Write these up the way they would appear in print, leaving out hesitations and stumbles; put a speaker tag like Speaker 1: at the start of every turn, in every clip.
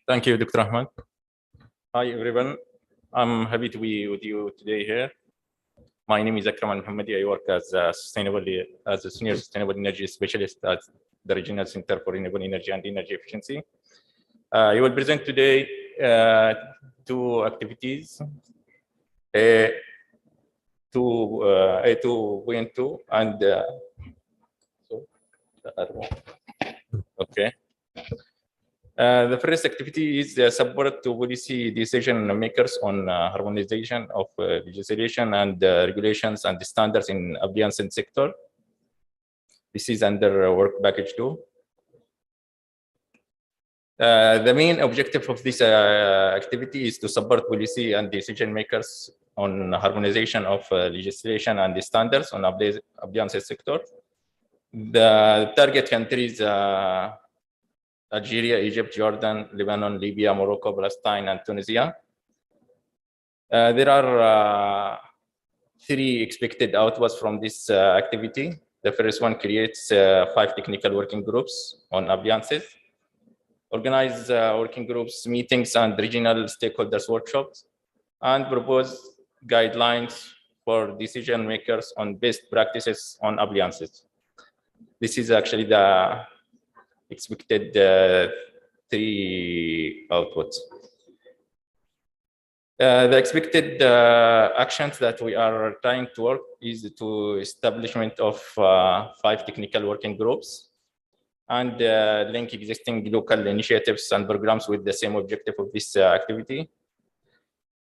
Speaker 1: Thank you, Dr. Ahmed. Hi, everyone. I'm happy to be with you today here. My name is Akram Al-Muhammadi. I work as a senior sustainable energy specialist at the Regional Center for Renewable Energy and Energy Efficiency. I will present today two activities, A2.2 and okay. The first activity is support to policy decision makers on harmonization of legislation and regulations and standards in appliance sector. This is under work package 2. The main objective of this activity is to support policy and decision makers on harmonization of legislation and the standards on appliance sector. The target countries Algeria, Egypt, Jordan, Lebanon, Libya, Morocco, Palestine, and Tunisia. There are 3 expected outputs from this activity. The first one creates 5 technical working groups on appliances, organize working groups meetings and regional stakeholders workshops, and propose guidelines for decision makers on best practices on appliances. This is actually the expected 3 outputs. The expected actions that we are trying to work is to establishment of 5 technical working groups and link existing local initiatives and programs with the same objective of this activity.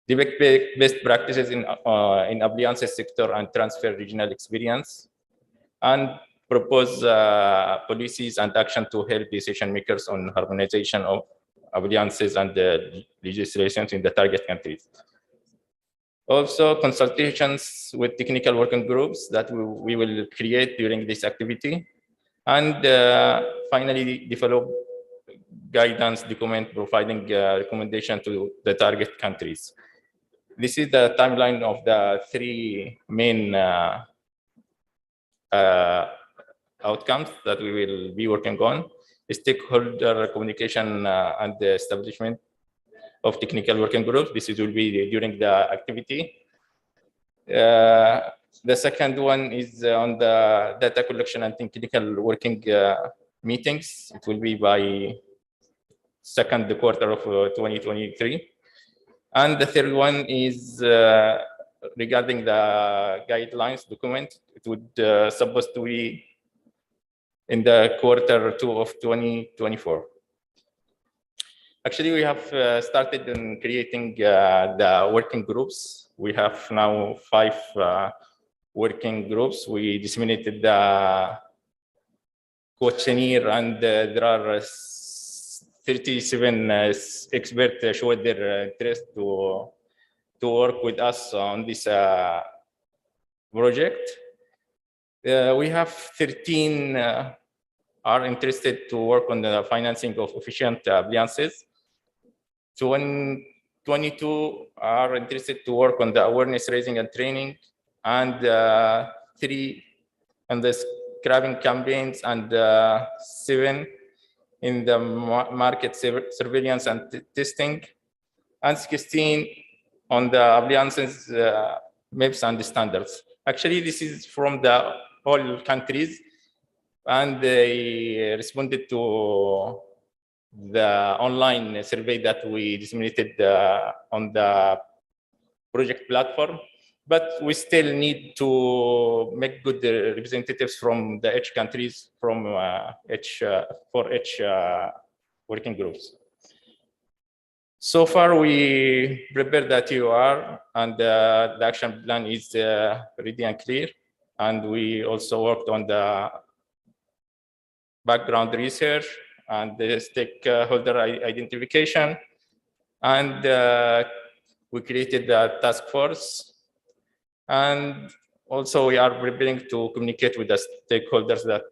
Speaker 1: Develop best practices in appliances sector and transfer regional experience, and propose policies and action to help decision makers on harmonization of appliances and legislations in the target countries. Also, consultations with technical working groups that we will create during this activity, and finally develop guidance document providing recommendation to the target countries. This is the timeline of the 3 main outcomes that we will be working on: stakeholder communication and the establishment of technical working groups. This will be during the activity. The second one is on the data collection and technical working meetings. It will be by second quarter of 2023. And the third one is regarding the guidelines document. It would supposed to be in the quarter 2 of 2024. Actually, we have started in creating the working groups. We have now 5 working groups. We disseminated the questionnaire, and there are 37 experts showed their interest to work with us on this project. We have 13 are interested to work on the financing of efficient appliances. 22 are interested to work on the awareness raising and training, and 3 on the scrapping campaigns, and 7 in the market surveillance and testing, and 16 on the appliances maps and standards. Actually, this is from the all countries, and they responded to the online survey that we disseminated on the project platform. But we still need to make good representatives from the each countries, from for each working groups. So far, we prepared the TOR, and the action plan is ready and clear. And we also worked on the background research and the stakeholder identification. And we created the task force. And also we are preparing to communicate with the stakeholders that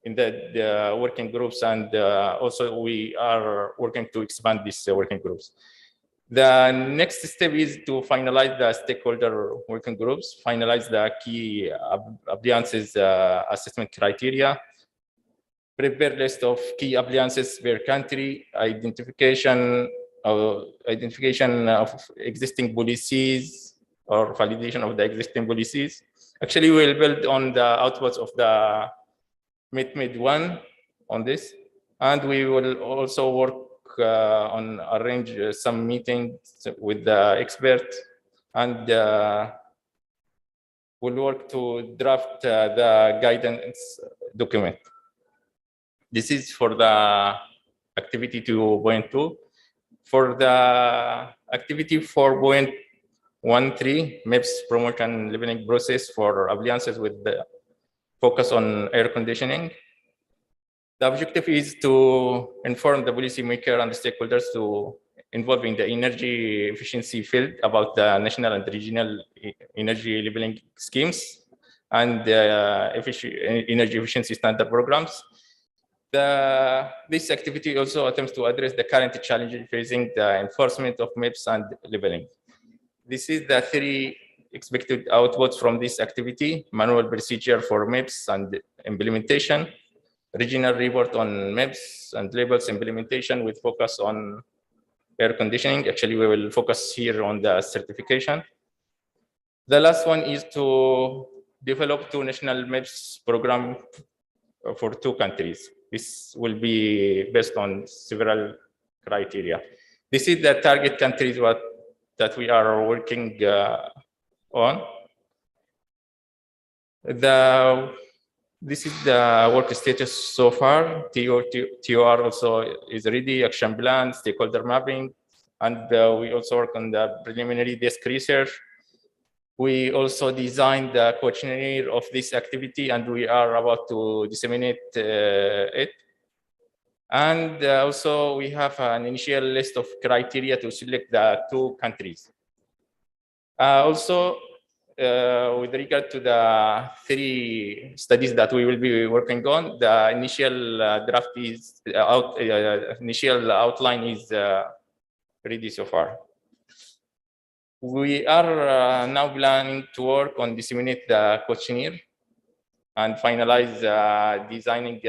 Speaker 1: in the working groups, and also we are working to expand these working groups. The next step is to finalize the stakeholder working groups, finalize the key appliances assessment criteria, prepare list of key appliances per country, identification of existing policies or validation of the existing policies. Actually, we'll build on the outputs of the meetMED 1 on this, and we will also work on arrange some meetings with the expert, and we'll work to draft the guidance document. This is for the activity 2.2. For the activity 4.13, MEPS promotion labeling process for appliances with the focus on air conditioning. The objective is to inform the policymaker and the stakeholders to involve in the energy efficiency field about the national and regional energy labeling schemes and energy efficiency standard programs. This activity also attempts to address the current challenges facing the enforcement of MEPS and labeling. This is the 3 expected outputs from this activity: manual procedure for MEPS and implementation, regional report on MEPS and labels implementation with focus on air conditioning. Actually, we will focus here on the certification. The last one is to develop 2 national MEPS program for 2 countries. This will be based on several criteria. This is the target countries that we are working on. This is the work status so far. TOR also is ready, action plan, stakeholder mapping, and we also work on the preliminary desk research. We also designed the questionnaire of this activity, and we are about to disseminate it. And also we have an initial list of criteria to select the 2 countries. Also, with regard to the 3 studies that we will be working on, the initial draft is initial outline is ready so far. We are now planning to work on disseminate the questionnaire and finalize designing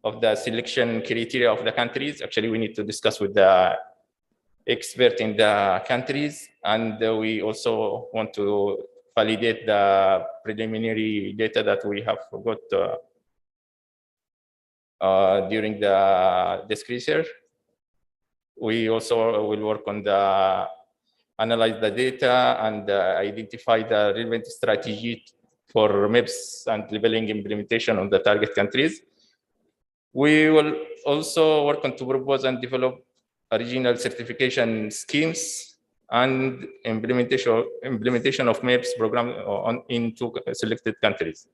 Speaker 1: of the selection criteria of the countries. Actually, we need to discuss with the expert in the countries, and we also want to validate the preliminary data that we have got during the desk research. We also will work on the analyze the data and identify the relevant strategy for MEPS and labeling implementation on the target countries. We will also work on to propose and develop regional certification schemes and implementation of MEPS program in 2 selected countries.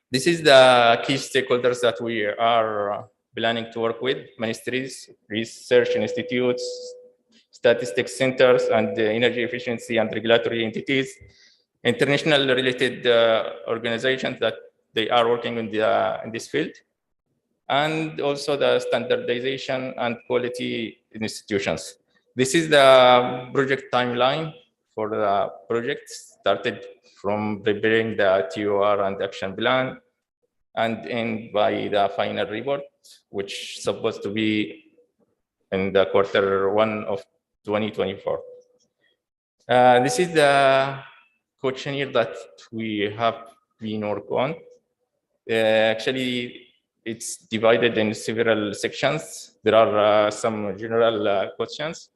Speaker 1: This is the key stakeholders that we are planning to work with: ministries, research institutes, statistics centers, and energy efficiency and regulatory entities, international related organizations that they are working in this field, and also the standardization and quality institutions. This is the project timeline for the project, started from preparing the TOR and action plan and end by the final report, which is supposed to be in the Q1 of 2024. This is the questionnaire that we have been working on. Actually, it's divided in several sections. There are some general questions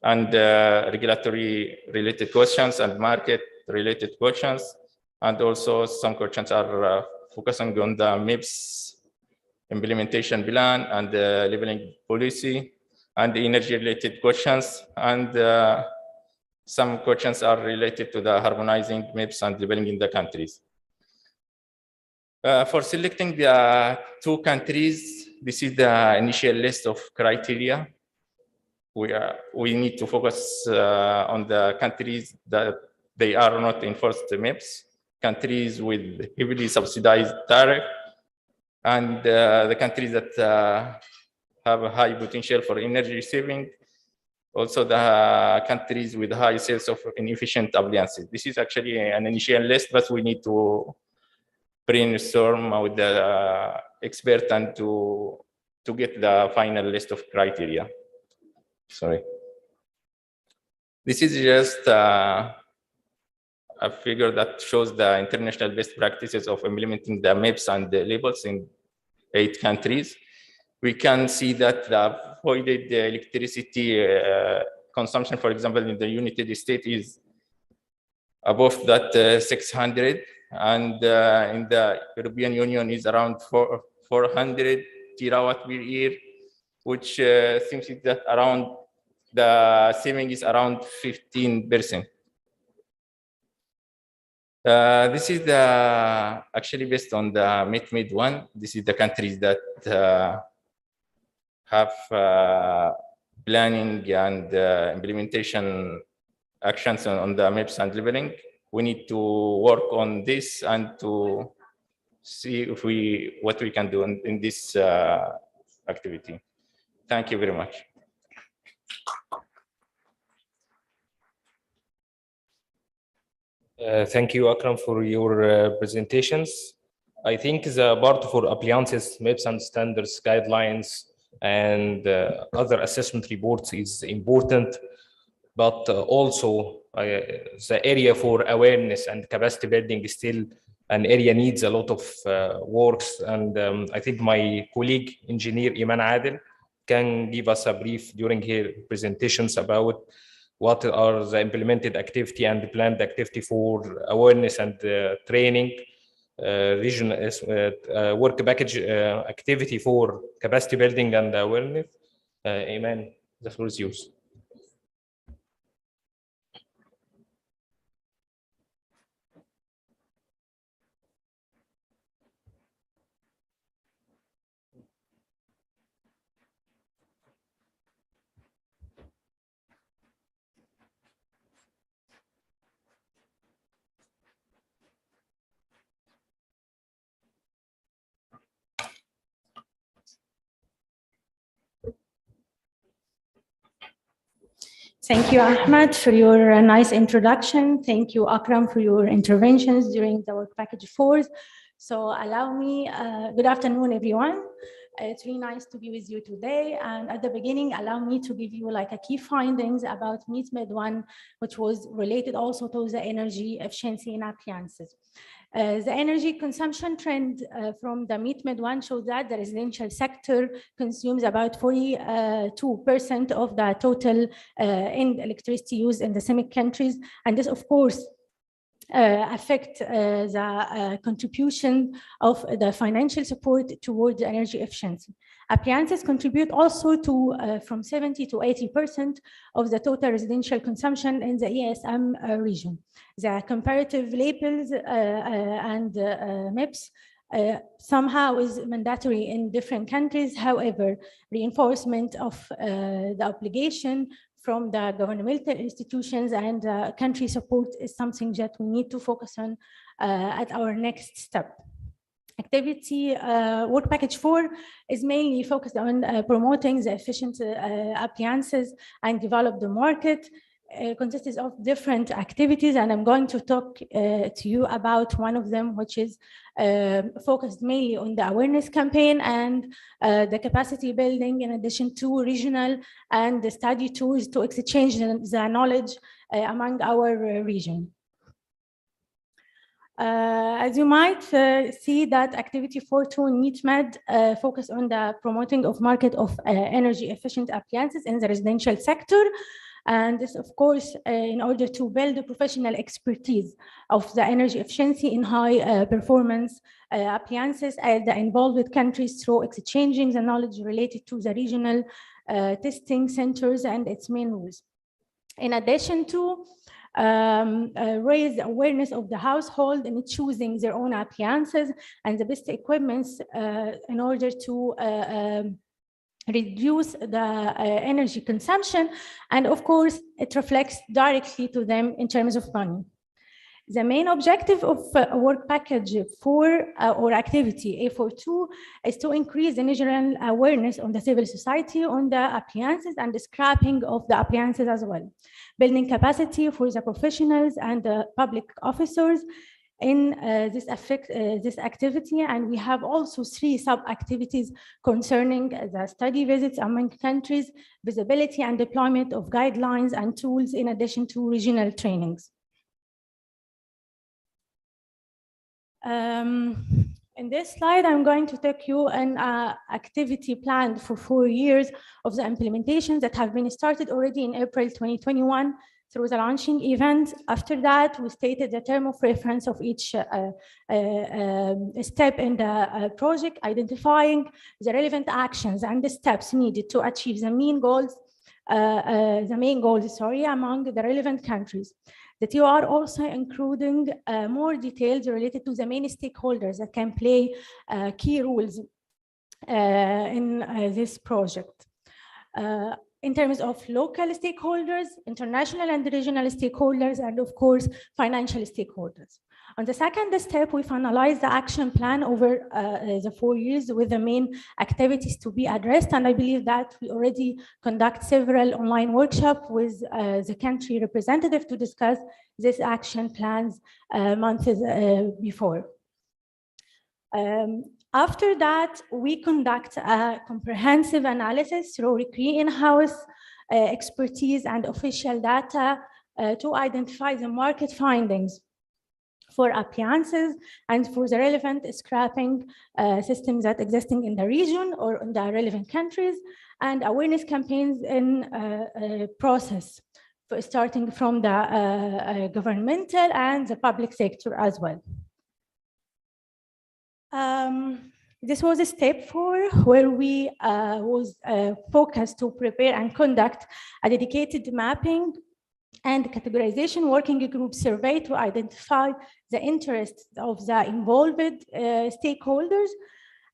Speaker 1: and regulatory related questions and market related questions. And also some questions are focusing on the MEPS implementation plan and the labeling policy and the energy related questions. And some questions are related to the harmonizing MEPS and labeling in the countries. For selecting the 2 countries, this is the initial list of criteria. We need to focus on the countries that they are not enforced MEPS, countries with heavily subsidized tariff, and the countries that have a high potential for energy saving. Also the countries with high sales of inefficient appliances. This is actually an initial list, but we need to brainstorm with the expert and to get the final list of criteria. Sorry. This is just a figure that shows the international best practices of implementing the maps and the labels in 8 countries. We can see that the avoided electricity consumption, for example, in the United States is above that 600, and in the European Union is around 400 terawatt per year, which seems that around the saving is around 15%. This is actually based on the meetMED one. This is the countries that have planning and implementation actions on the maps and labeling. We need to work on this and to see if what we can do in this activity. Thank you very much.
Speaker 2: Thank you, Akram, for your presentations. I think the part for appliances, maps and standards, guidelines, and other assessment reports is important, but also the area for awareness and capacity building is still an area needs a lot of works. And I think my colleague, engineer Iman Adel, can give us a brief during her presentations about what are the implemented activity and the planned activity for awareness and training, region work package activity for capacity building and awareness. Iman, the floor is yours.
Speaker 3: Thank you, Ahmed, for your nice introduction. Thank you, Akram, for your interventions during the work package 4. So allow me, good afternoon, everyone. It's really nice to be with you today. And at the beginning, allow me to give you like a key findings about meetMED 1, which was related also to the energy efficiency in appliances. The energy consumption trend from the meetMED 1 showed that the residential sector consumes about 42% of the total end electricity used in the CIMIC countries. And this, of course, affect the contribution of the financial support towards energy efficiency. Appliances contribute also to from 70 to 80% of the total residential consumption in the ESM region. The comparative labels and MIPS somehow is mandatory in different countries. However, reinforcement of the obligation from the governmental institutions and country support is something that we need to focus on at our next step. Activity work package 4 is mainly focused on promoting the efficient appliances and develop the market. Consists of different activities, and I'm going to talk to you about one of them, which is focused mainly on the awareness campaign and the capacity building, in addition to regional and the study tools to exchange the knowledge among our region. As you might see, that activity 4.2 in meetMED focus on the promoting of market of energy efficient appliances in the residential sector. And this, of course, in order to build the professional expertise of the energy efficiency in high performance appliances at the involved countries through exchanging the knowledge related to the regional testing centers and its main rules. In addition to raise the awareness of the household in choosing their own appliances and the best equipments in order to reduce the energy consumption, and of course it reflects directly to them in terms of money. The main objective of work package 4 or activity A42 is to increase the general awareness on the civil society on the appliances and the scrapping of the appliances as well, building capacity for the professionals and the public officers, in this activity, and we have also 3 sub-activities concerning the study visits among countries, visibility and deployment of guidelines and tools, in addition to regional trainings. In this slide, I'm going to take you an activity planned for 4 years of the implementations that have been started already in April 2021 through the launching event. After that, we stated the term of reference of each step in the project, identifying the relevant actions and the steps needed to achieve the main goals, among the relevant countries. That you are also including more details related to the main stakeholders that can play key roles in this project. In terms of local stakeholders, international and regional stakeholders, and of course, financial stakeholders. On the second step, we finalized the action plan over the 4 years with the main activities to be addressed. And I believe that we already conduct several online workshops with the country representative to discuss these action plans months before. After that, we conduct a comprehensive analysis through key in-house expertise and official data to identify the market findings for appliances and for the relevant scrapping systems that existing in the region or in the relevant countries, and awareness campaigns in process, starting from the governmental and the public sector as well. This was a step 4, where we was focused to prepare and conduct a dedicated mapping and categorization working group survey to identify the interests of the involved stakeholders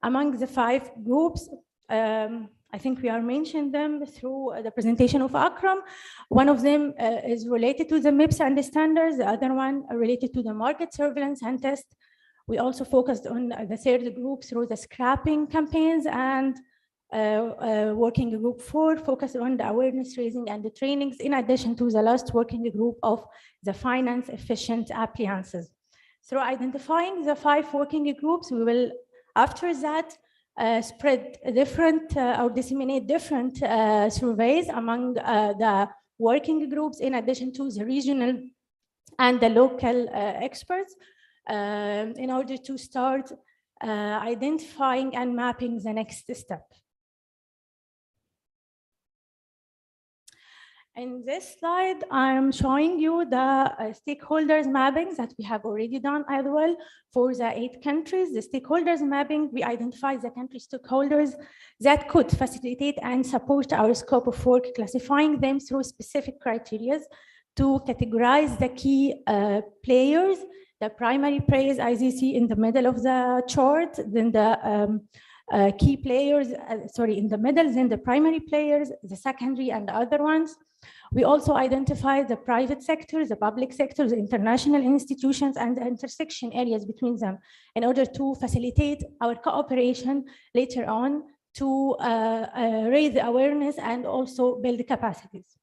Speaker 3: among the 5 groups. I think we are mentioning them through the presentation of Akram. One of them is related to the MIPS and the standards, the other one related to the market surveillance and test. We also focused on the 3rd group through the scrapping campaigns, and working group 4 focused on the awareness raising and the trainings, in addition to the last working group of the finance efficient appliances. Through identifying the 5 working groups, we will, after that, spread different or disseminate different surveys among the working groups, in addition to the regional and the local experts, in order to start identifying and mapping the next step. In this slide, I'm showing you the stakeholders mappings that we have already done as well for the 8 countries. The stakeholders mapping, we identify the country stakeholders that could facilitate and support our scope of work, classifying them through specific criteria to categorize the key players. The primary players, as you see in the middle of the chart, then the key players, in the middle, then the primary players, the secondary and the other ones. We also identify the private sector, the public sector, the international institutions, and the intersection areas between them in order to facilitate our cooperation later on to raise the awareness and also build capacities.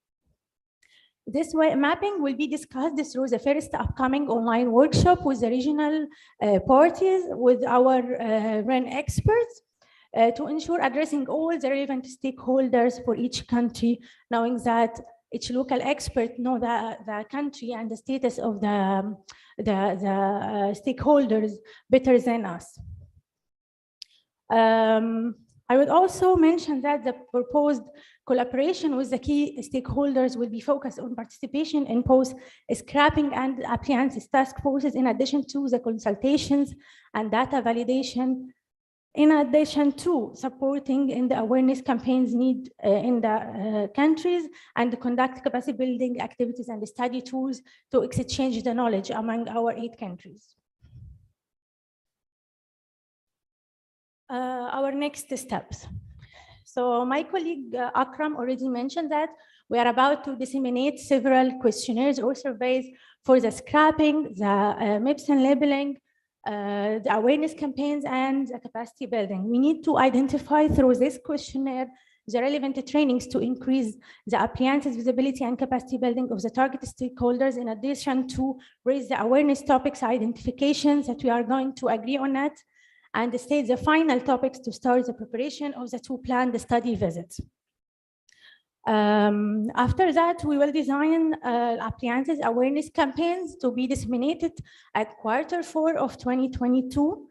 Speaker 3: This way, mapping will be discussed through the first upcoming online workshop with the regional parties, with our REN experts, to ensure addressing all the relevant stakeholders for each country, knowing that each local expert know the country and the status of the stakeholders better than us. I would also mention that the proposed collaboration with the key stakeholders will be focused on participation in both scrapping and appliances task forces, in addition to the consultations and data validation, in addition to supporting in the awareness campaigns need in the countries, and conduct capacity building activities and study tools to exchange the knowledge among our 8 countries. Our next steps. So my colleague Akram already mentioned that we are about to disseminate several questionnaires or surveys for the scrapping, the MIPS and labeling, the awareness campaigns, and the capacity building. We need to identify through this questionnaire the relevant trainings to increase the appliances visibility and capacity building of the target stakeholders, in addition to raise the awareness topics identifications that we are going to agree on it, and state the final topics to start the preparation of the 2 planned study visits. After that, we will design appliances awareness campaigns to be disseminated at Q4 of 2022.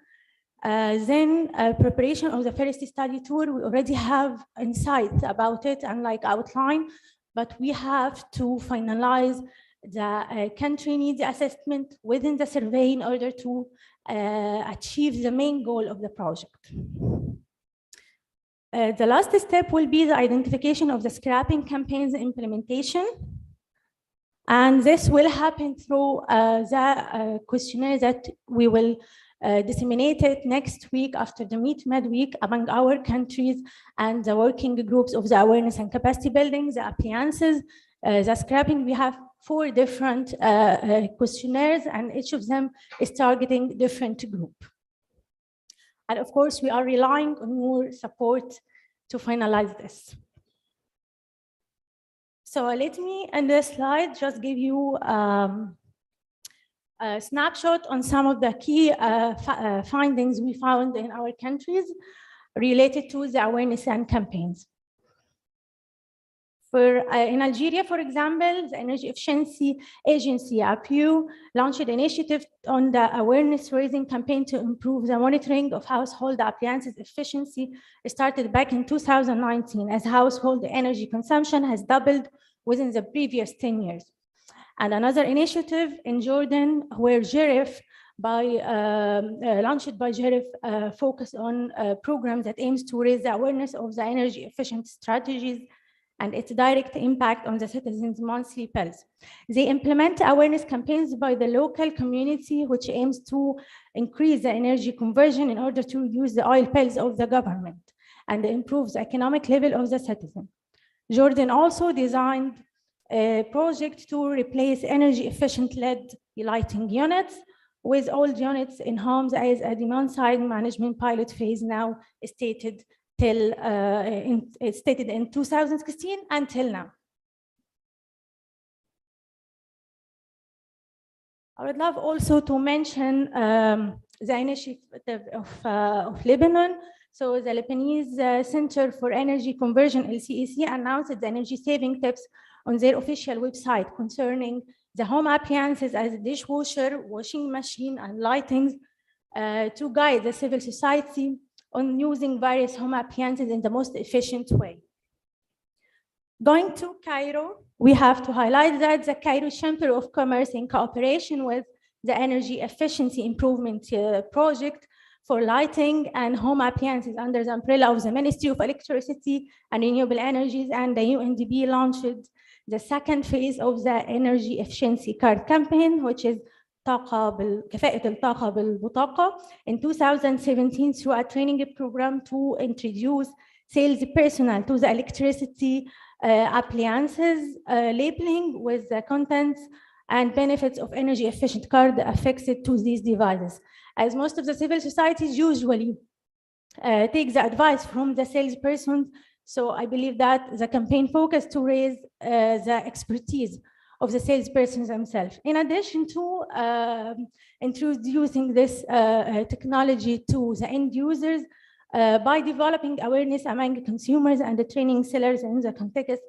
Speaker 3: Then preparation of the first study tour, we already have insights about it and like outline, but we have to finalize the country needs assessment within the survey in order to achieve the main goal of the project. The last step will be the identification of the scrapping campaigns implementation. And this will happen through the questionnaire that we will disseminate it next week after the meetMED week among our countries and the working groups of the awareness and capacity building, the appliances, the scrapping. We have 4 different questionnaires, and each of them is targeting different group. And of course, we are relying on your support to finalize this. So let me, in this slide, just give you a snapshot on some of the key findings we found in our countries related to the awareness and campaigns. In Algeria, for example, the Energy Efficiency Agency, APU, launched an initiative on the awareness raising campaign to improve the monitoring of household appliances efficiency. It started back in 2019, as household energy consumption has doubled within the previous 10 years. And another initiative in Jordan, where GERF, launched by GERF, focused on programs that aims to raise the awareness of the energy efficient strategies and its direct impact on the citizens' monthly bills. They implement awareness campaigns by the local community, which aims to increase the energy conversion in order to reduce the oil bills of the government and improve the economic level of the citizen. Jordan also designed a project to replace energy efficient LED lighting units with old units in homes as a demand-side management pilot phase now stated stated in 2016 until now. I would love also to mention the initiative of Lebanon. So the Lebanese Center for Energy Conversion, LCEC, announced the energy saving tips on their official website concerning the home appliances as a dishwasher, washing machine, and lightings to guide the civil society on using various home appliances in the most efficient way. Going to Cairo, we have to highlight that the Cairo Chamber of Commerce, in cooperation with the Energy Efficiency Improvement Project for lighting and home appliances under the umbrella of the Ministry of Electricity and Renewable Energies and the UNDP, launched the 2nd phase of the Energy Efficiency Card campaign, which is كفاءة الطاقة بالبطاقة, in 2017 through a training program to introduce sales personnel to the electricity appliances, labeling with the contents and benefits of energy efficient card affixed to these devices. As most of the civil societies usually take the advice from the salesperson, so I believe that the campaign focused to raise the expertise of the salespersons themselves. In addition to introducing this technology to the end users by developing awareness among consumers and the training sellers in the context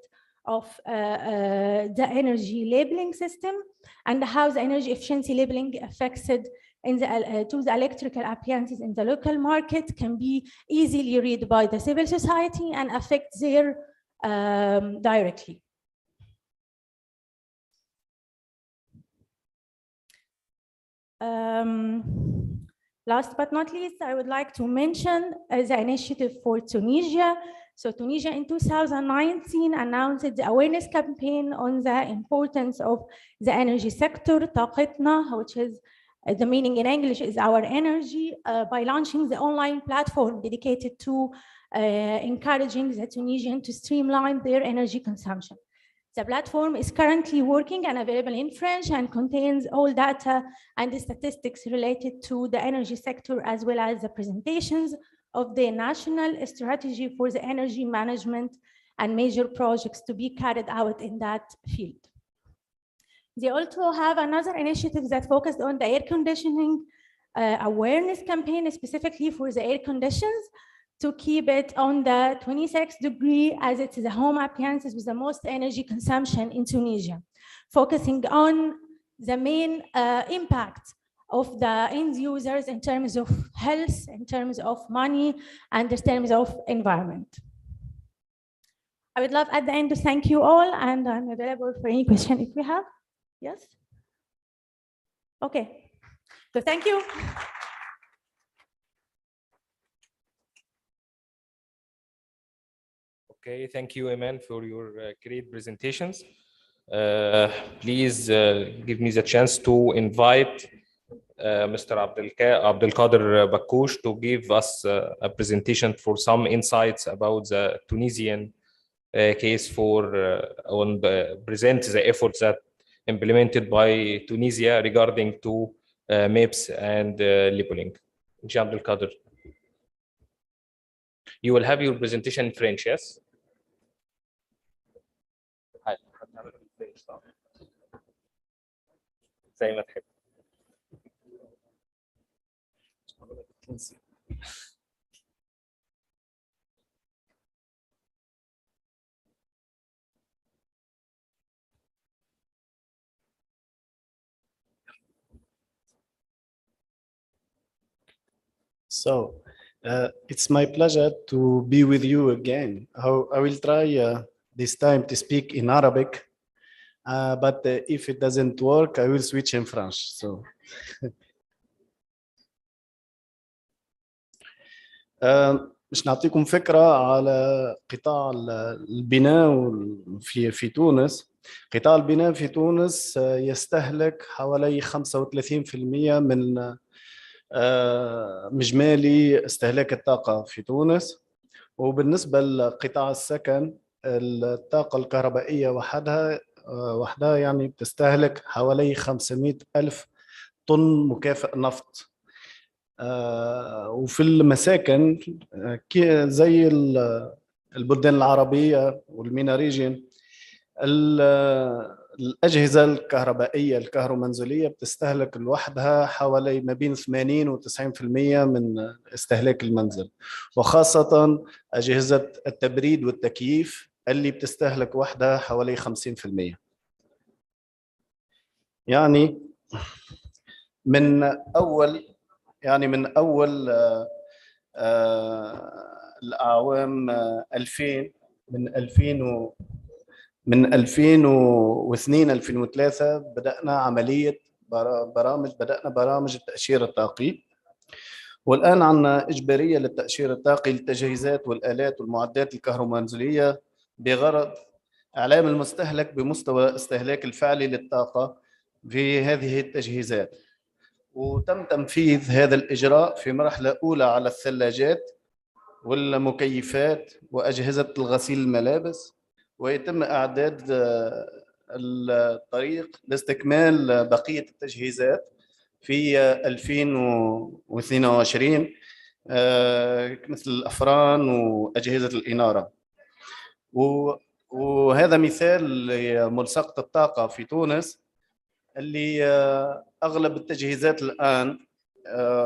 Speaker 3: of the energy labeling system and how the energy efficiency labeling affects it in the, to the electrical appliances in the local market can be easily read by the civil society and affect their directly. Last but not least, I would like to mention the initiative for Tunisia. So Tunisia in 2019 announced the awareness campaign on the importance of the energy sector, طاقتنا, which is the meaning in English is our energy, by launching the online platform dedicated to encouraging the Tunisian to streamline their energy consumption. The platform is currently working and available in French and contains all data and the statistics related to the energy sector, as well as the presentations of the national strategy for the energy management and major projects to be carried out in that field. They also have another initiative that focused on the air conditioning awareness campaign, specifically for the air conditions, to keep it on the 26 degree, as it's the home appliances with the most energy consumption in Tunisia, focusing on the main impact of the end users in terms of health, in terms of money, and in terms of environment. I would love at the end to thank you all, and I'm available for any question if we have. Yes? Okay. So thank you.
Speaker 2: Okay, thank you, Iman, for your great presentations. Please give me the chance to invite Mr. Abdelkader Bakkoush to give us a presentation for some insights about the Tunisian case for present the efforts that implemented by Tunisia regarding to MEPS and labeling. Abdelkader, you will have your presentation in French, yes? زي ما تحب.
Speaker 4: So it's my pleasure to be with you again. I will try this time to speak in Arabic, but if it doesn't work, I will switch in French. So. مش نعطيكم فكرة على قطاع البناء في تونس. قطاع البناء في تونس يستهلك حوالي 35% من مجمالي استهلاك الطاقة في تونس. وبالنسبة لقطاع السكن، الطاقة الكهربائية وحدها يعني بتستهلك حوالي 500 ألف طن مكافئ نفط. وفي المساكن زي البلدان العربية والمينا ريجين، الأجهزة الكهربائية الكهرومنزلية بتستهلك لوحدها حوالي ما بين 80 و 90% من استهلاك المنزل، وخاصة أجهزة التبريد والتكييف اللي بتستهلك وحدها حوالي 50%. يعني من أول الأعوام 2000 من 2002 2003 بدأنا عملية برامج التأشير الطاقي، والآن عندنا إجبارية للتأشير الطاقي للتجهيزات والآلات والمعدات الكهرومنزلية بغرض إعلام المستهلك بمستوى الاستهلاك الفعلي للطاقة في هذه التجهيزات. وتم تنفيذ هذا الإجراء في مرحلة أولى على الثلاجات والمكيفات وأجهزة الغسيل الملابس، ويتم إعداد الطريق لاستكمال بقية التجهيزات في 2022 مثل الأفران وأجهزة الإنارة. وهذا مثال لملصقة الطاقة في تونس اللي أغلب التجهيزات الآن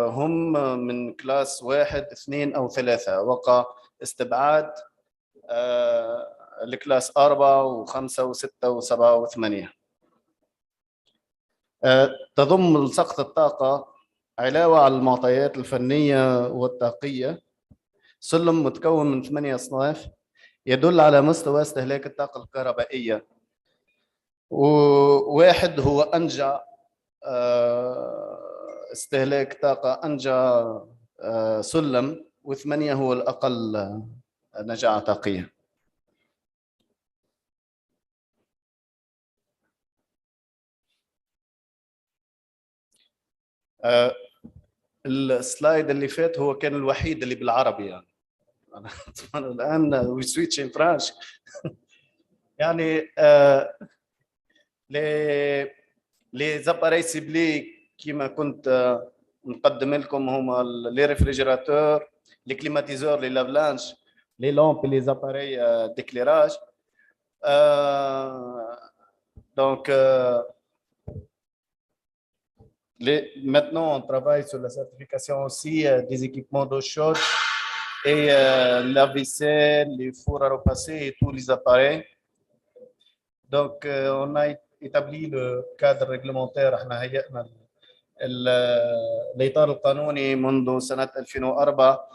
Speaker 4: هم من كلاس 1 2 أو 3، وقع استبعاد الكلاس 4 و5 و6 و7 و8. تضم ملصقة الطاقة علاوة على المعطيات الفنية والطاقية سلم متكون من 8 أصناف يدل على مستوى استهلاك الطاقة الكهربائية. وواحد هو أنجع استهلاك طاقة، أنجع سلم، و8 هو الأقل نجاعة طاقية. السلايد اللي فات هو كان الوحيد اللي بالعربي، يعني أنا الآن وي سويتش إن فرنش. يعني les appareils ciblés كما كنت نقدم لكم هما لي ريفريجيراتور، لي كليماتيزور، لي لافلانش، لي لامب، لي زاباري d'éclairage. Donc, maintenant, on travaille sur la certification aussi des équipements d'eau chaude et la vaisselle, les fours à repasser et tous les appareils. Donc, on a établi le cadre réglementaire. احنا هيئنا الإطار القانوني منذ سنة 2004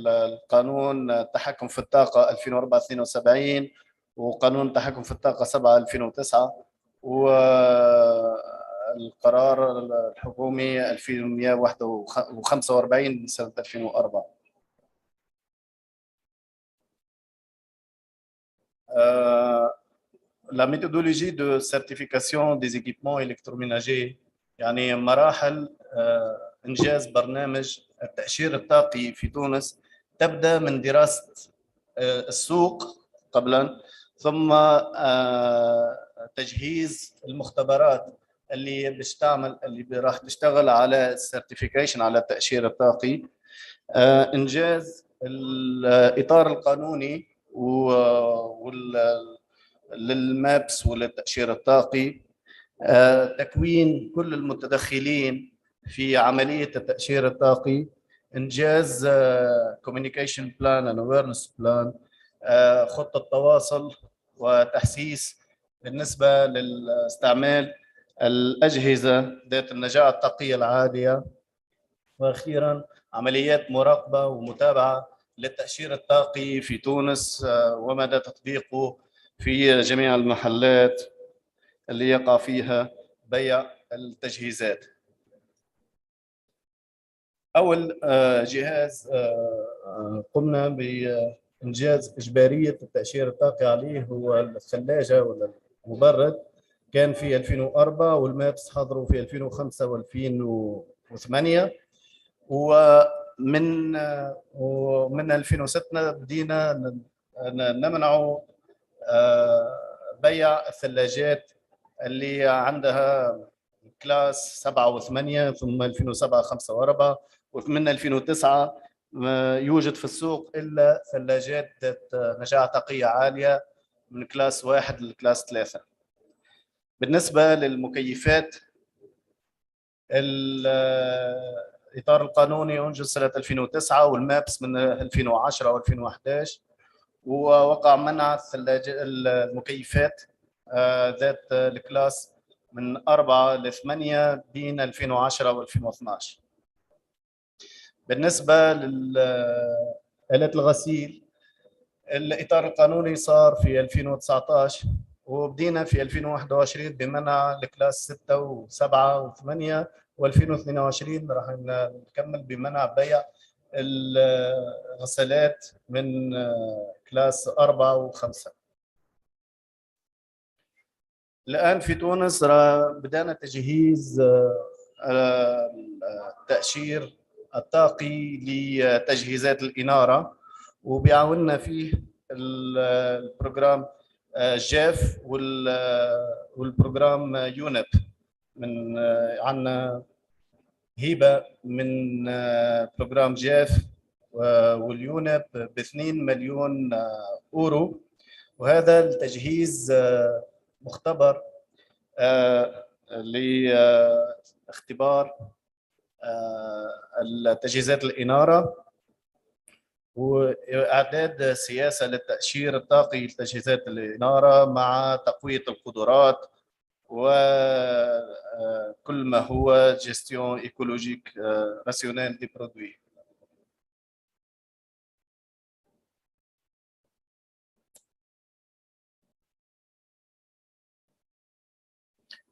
Speaker 4: بالقانون التحكم في الطاقة 2004-72 وقانون التحكم في الطاقة 7/2009 والقرار الحكومي 2145 سنة 2004. La méthodologie de certification des équipements électroménagers يعني مراحل إنجاز برنامج التأشير الطاقي في تونس تبدأ من دراسة السوق قبلاً، ثم تجهيز المختبرات اللي راح تشتغل على السيرتيفيكيشن على التأشير الطاقي، إنجاز الإطار القانوني للمابس وللتأشير الطاقي، تكوين كل المتدخلين في عملية التأشير الطاقي، إنجاز communication plan and awareness plan، خطة تواصل وتحسيس بالنسبة لاستعمال الأجهزة ذات النجاعة الطاقية العالية، وأخيراً عمليات مراقبة ومتابعة للتأشير الطاقي في تونس ومدى تطبيقه في جميع المحلات اللي يقع فيها بيع التجهيزات. أول جهاز قمنا بإنجاز إجبارية التأشير الطاقي عليه هو الثلاجة ولا المبرد، كان في 2004 والمابس حضروا في 2005 و2008 ومن 2006 بدينا نمنع بيع الثلاجات اللي عندها كلاس 7 و8 ثم 2007 5 و4 ومن 2009 يوجد في السوق إلا ثلاجات ذات نجاعة طاقية عالية من كلاس 1 لكلاس 3. بالنسبة للمكيفات الإطار القانوني أنجز سنة 2009 والمابس من 2010 و2011 ووقع منع المكيفات ذات الكلاس من 4 ل 8 بين 2010 و2012. بالنسبة لآلات الغسيل الإطار القانوني صار في 2019 وبدينا في 2021 بمنع الكلاس 6 و7 و8 و2022 راح نكمل بمنع بيع الغسالات من كلاس 4 و5. الآن في تونس بدأنا تجهيز التأشير الطاقي لتجهيزات الإنارة وبيعاوننا فيه البروجرام جيف والبروجرام يونب. من عندنا هبة من بروجرام جيف واليونب ب2 مليون أورو، وهذا التجهيز مختبر لاختبار التجهيزات الإنارة وإعداد سياسة للتأشير الطاقي لتجهيزات الإنارة مع تقوية القدرات وكل ما هو جيستيون ايكولوجيك راسيونيل دي برودوي.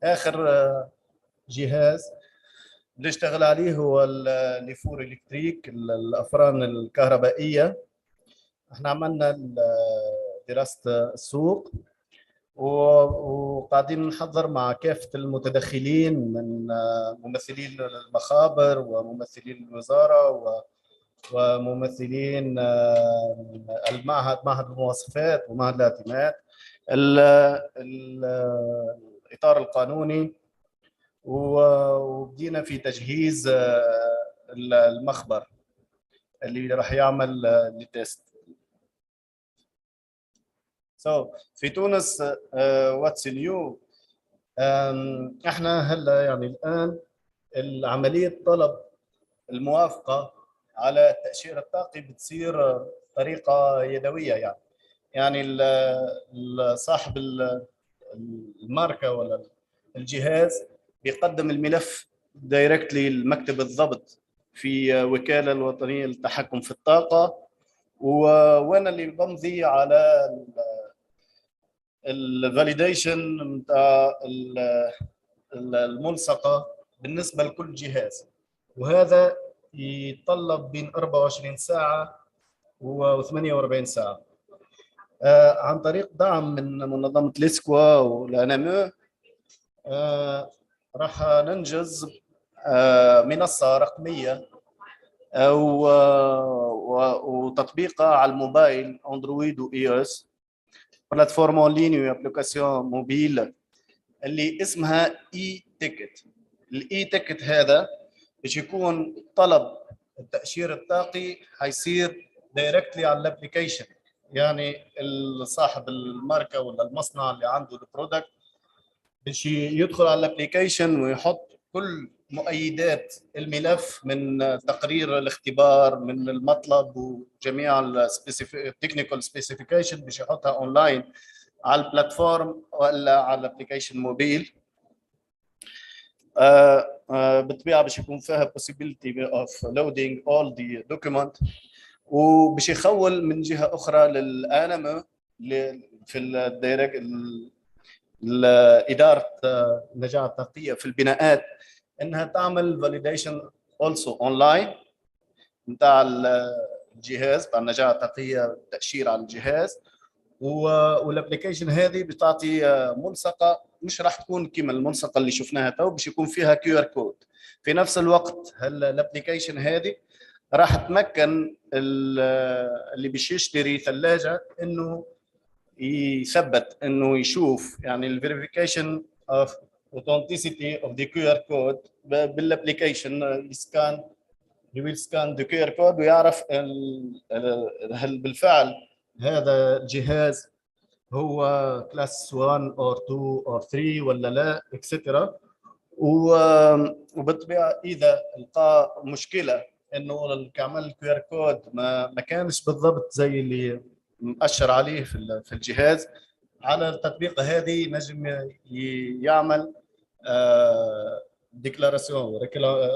Speaker 4: آخر جهاز بنشتغل عليه هو الليفور إلكتريك، الأفران الكهربائية. احنا عملنا دراسة السوق وقاعدين نحضر مع كافة المتدخلين من ممثلين المخابر وممثلين الوزارة وممثلين معهد المواصفات ومعهد الاعتماد الإطار القانوني وبدينا في تجهيز المخبر اللي راح يعمل التيست. في تونس واتس نيو، احنا هلا يعني الان عمليه طلب الموافقه على التاشيره الطاقي بتصير طريقه يدويه، يعني صاحب الماركه ولا الجهاز بيقدم الملف دايركتلي لمكتب الضبط في وكاله الوطنيه للتحكم في الطاقه، وانا اللي بمضي على الفاليديشن نتاع الملصقه بالنسبه لكل جهاز، وهذا يتطلب بين 24 ساعه و 48 ساعه. عن طريق دعم من منظمه ليسكوا والانامو راح ننجز منصه رقميه وتطبيقها على الموبايل اندرويد واي اس، بلاتفورم اون ليني وابليكاسيون موبيل اللي اسمها اي تيكت. الاي تيكت هذا باش يكون طلب التاشير الطاقي حيصير دايركتلي على الابليكيشن، يعني صاحب الماركه ولا المصنع اللي عنده البرودكت باش يدخل على الابليكيشن ويحط كل مؤيدات الملف من تقرير الاختبار من المطلب وجميع التكنيكال سبيسيفيكيشن باش يحطها اونلاين على البلاتفورم ولا على الابليكيشن موبيل. بالطبيعه باش يكون فيها possibility of loading all the document، وباش يخول من جهه اخرى للانما في الدايركت إدارة النجاعة الطاقية في البناءات انها تعمل فاليديشن also اونلاين نتاع الجهاز بتاع النجاعة الطاقية، تأشير على الجهاز، والابلكيشن هذه بتعطي ملصقة مش راح تكون كما الملصقة اللي شفناها تو، باش يكون فيها QR كود. في نفس الوقت الابلكيشن هذه راح تمكن اللي باش يشتري ثلاجة انه يثبت انه يشوف يعني الفيريفيكيشن اوف authenticity of the QR code بالابلكيشن، يسكان يويل سكان ذا QR كود ويعرف هل بالفعل هذا الجهاز هو كلاس 1 او 2 او 3 ولا لا اكسترا. وبالطبيعه اذا لقى مشكله انه كعمل الكيو ار كود ما كانش بالضبط زي اللي مؤشر عليه في الجهاز، على التطبيق هذه نجم يعمل ديكلاراسيون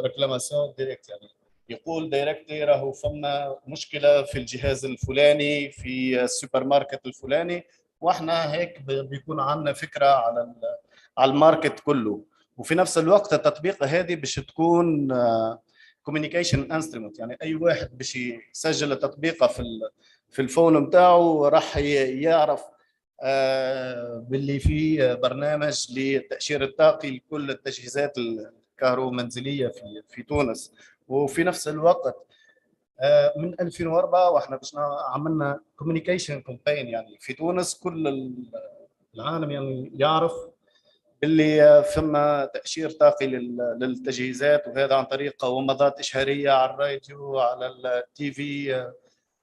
Speaker 4: ريكلاماسيون ديريكت، يعني يقول دايركتلي راهو فما مشكله في الجهاز الفلاني في السوبر ماركت الفلاني، واحنا هيك بيكون عندنا فكره على الماركت كله. وفي نفس الوقت التطبيق هذه باش تكون كوميونيكيشن انسترومنت، يعني اي واحد باش يسجل التطبيق في الفون نتاعو راح يعرف باللي في برنامج للتأشير الطاقي لكل التجهيزات الكهرومنزلية في تونس. وفي نفس الوقت من 2004 واحنا باش عملنا كوميونيكيشن كامبين، يعني في تونس كل العالم يعني يعرف اللي فما تأشير طاقي للتجهيزات، وهذا عن طريق ومضات إشهارية على الراديو على التي في،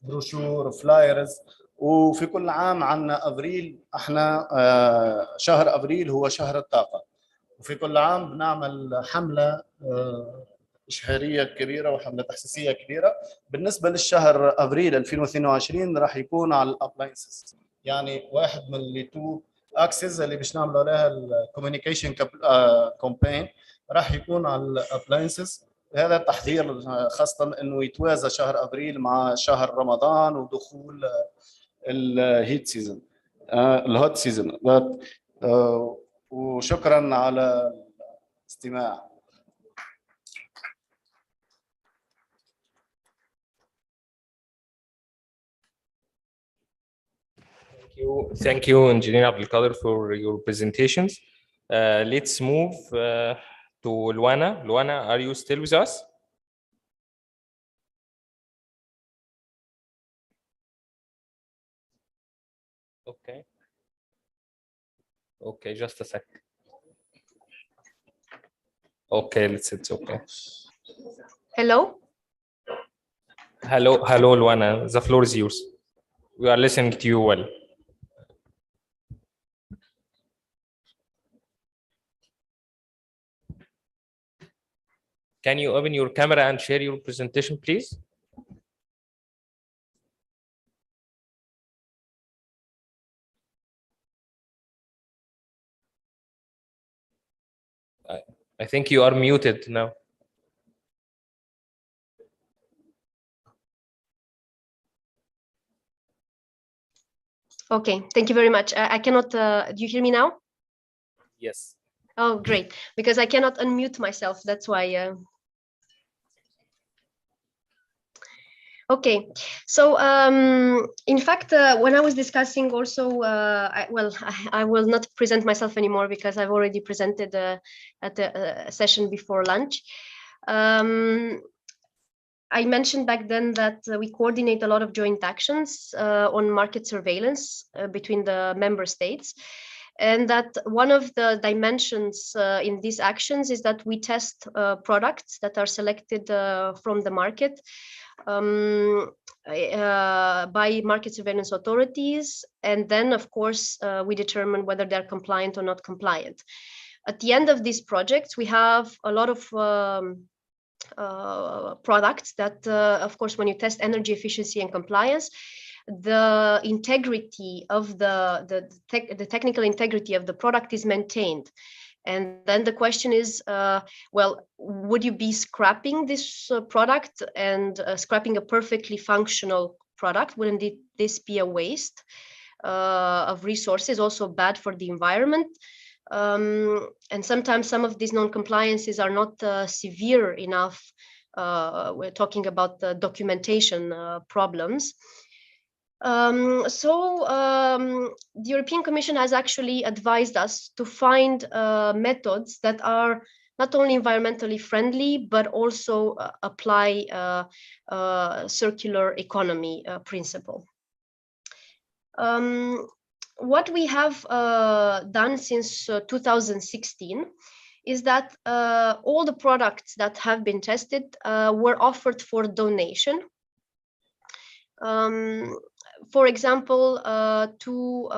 Speaker 4: بروشور فلايرز. وفي كل عام عندنا ابريل، احنا شهر ابريل هو شهر الطاقه، وفي كل عام بنعمل حمله اشهاريه كبيره وحمله تحسيسيه كبيره. بالنسبه للشهر ابريل 2022 راح يكون على الابلاينسز، يعني واحد من اللي تو اكسس اللي باش نعملوا عليها الكوميونيكيشن كامبين راح يكون على الابلاينسز. هذا تحضير خاصة انه يتوازى شهر ابريل مع شهر رمضان ودخول الهيت سيزون الهوت سيزون. وشكرا على الاستماع.
Speaker 2: Thank you, Engineer Abdelkader, for your presentations. Let's move to Luana. Luana, are you still with us? Okay. Okay, just a sec. Okay, it's okay.
Speaker 5: Hello?
Speaker 2: Hello, Luana. The floor is yours. We are listening to you well. Can you open your camera and share your presentation, please? I think you are muted now.
Speaker 5: Okay, thank you very much. I cannot, do you hear me now?
Speaker 2: Yes.
Speaker 5: Oh, great, because I cannot unmute myself, that's why. Okay, so in fact, when I was discussing also, I will not present myself anymore because I've already presented at the session before lunch. I mentioned back then that we coordinate a lot of joint actions on market surveillance between the member states. And that one of the dimensions in these actions is that we test products that are selected from the market by market surveillance authorities. And then, of course, we determine whether they're compliant or not compliant. At the end of these projects, we have a lot of products that, of course, when you test energy efficiency and compliance, the integrity of the technical integrity of the product is maintained. And then the question is, well, would you be scrapping this product and scrapping a perfectly functional product? Wouldn't this be a waste of resources, also bad for the environment? And sometimes some of these non-compliances are not severe enough. We're talking about the documentation problems. The European Commission has actually advised us to find methods that are not only environmentally friendly, but also apply circular economy principle. What we have done since 2016 is that all the products that have been tested were offered for donation. For example, to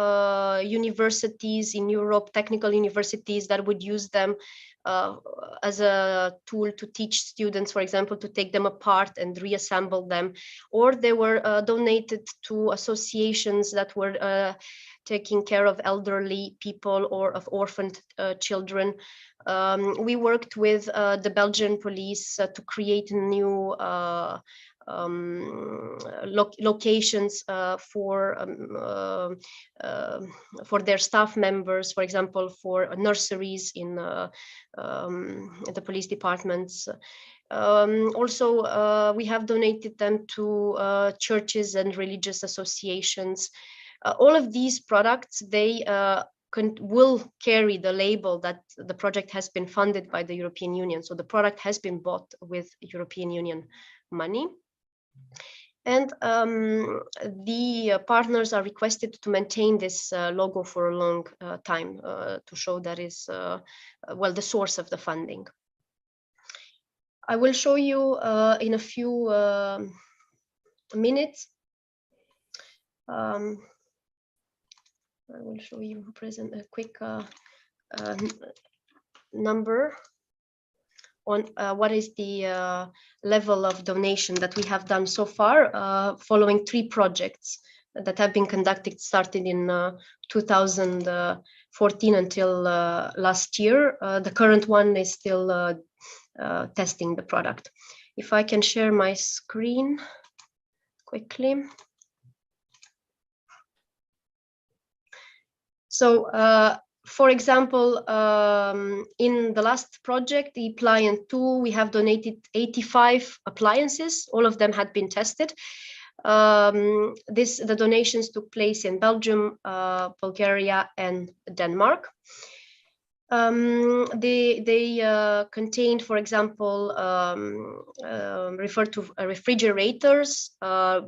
Speaker 5: universities in Europe, technical universities that would use them as a tool to teach students, for example, to take them apart and reassemble them, or they were donated to associations that were taking care of elderly people or of orphaned children. We worked with the Belgian police to create new locations for their staff members, for example, for nurseries in the police departments. Also, we have donated them to churches and religious associations. All of these products, they will carry the label that the project has been funded by the European Union. So the product has been bought with European Union money. And the partners are requested to maintain this logo for a long time to show that is, well, the source of the funding. I will show you in a few minutes. I will show you a quick number on what is the level of donation that we have done so far, following 3 projects that have been conducted, started in 2014 until last year. The current one is still testing the product. If I can share my screen quickly. So, for example, in the last project, the Pliant 2, we have donated 85 appliances. All of them had been tested. The donations took place in Belgium, Bulgaria, and Denmark. They contained, for example, refer to refrigerators,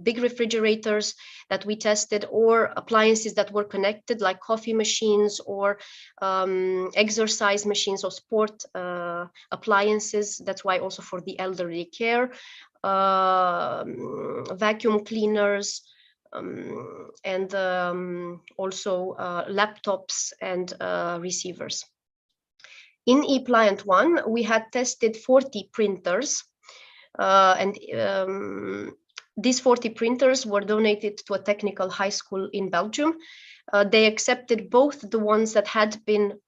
Speaker 5: big refrigerators that we tested, or appliances that were connected, like coffee machines or exercise machines or sport appliances. That's why also for the elderly care, vacuum cleaners, and also laptops and receivers. In ePliant 1, we had tested 40 printers, and these 40 printers were donated to a technical high school in Belgium. They accepted both the ones that had been